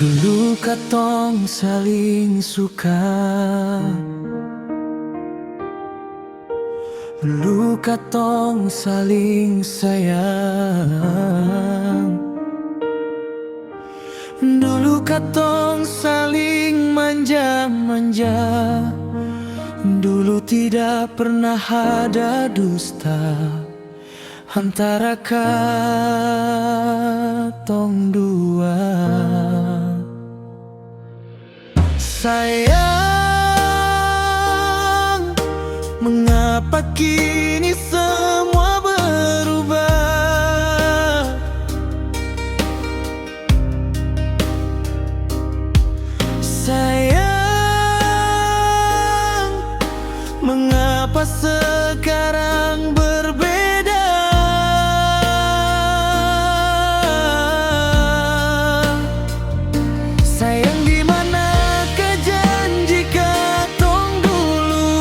Dulu katong saling suka, dulu katong saling sayang, dulu katong saling manja-manja, dulu tidak pernah ada dusta antara katong dua. Sayang, mengapa kini semua berubah? Sayang, mengapa sekarang berbeda? Sayang, di manakah janji katong dulu?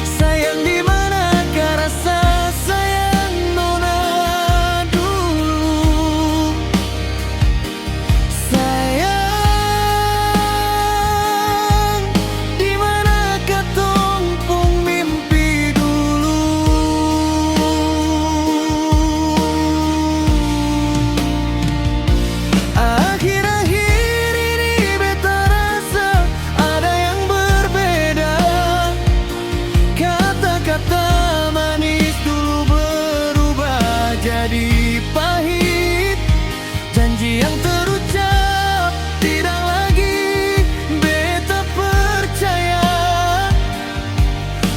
Sayang, di manakah rasa sayang nona dulu? Sayang, di manakah tumpung mimpi dulu? Akhir-akhir ini beta rasa ada yang berbeda. Kata-kata manis dulu berubah jadi pahit. Janji yang terucap tidak lagi beta percaya.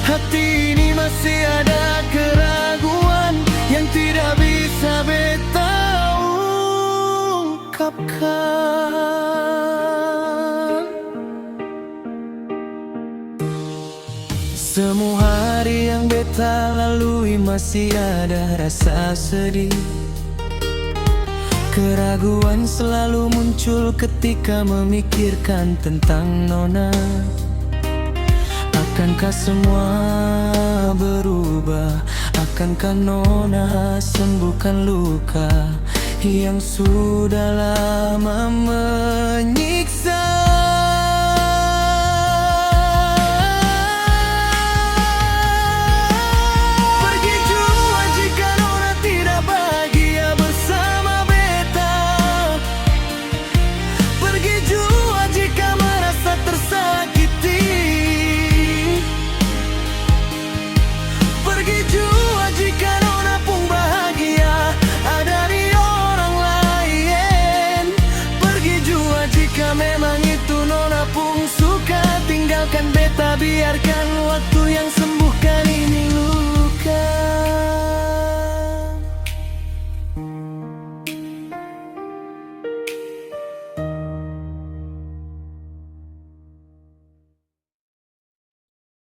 Hati ini masih ada keraguan yang tidak bisa beta ungkapkan. Semua hari yang beta lalui masih ada rasa sedih. Keraguan selalu muncul ketika memikirkan tentang nona. Akankah semua berubah? Akankah nona sembuhkan luka yang sudah lama menyiksa? Pergi jua jika nona tidak bahagia bersama beta. Pergi jua jika merasa tersakiti. Pergi jua jika nona pun bahagia ada di orang lain. Pergi jua jika memang itu nona pun suka. Tinggalkan beta, biarkan waktu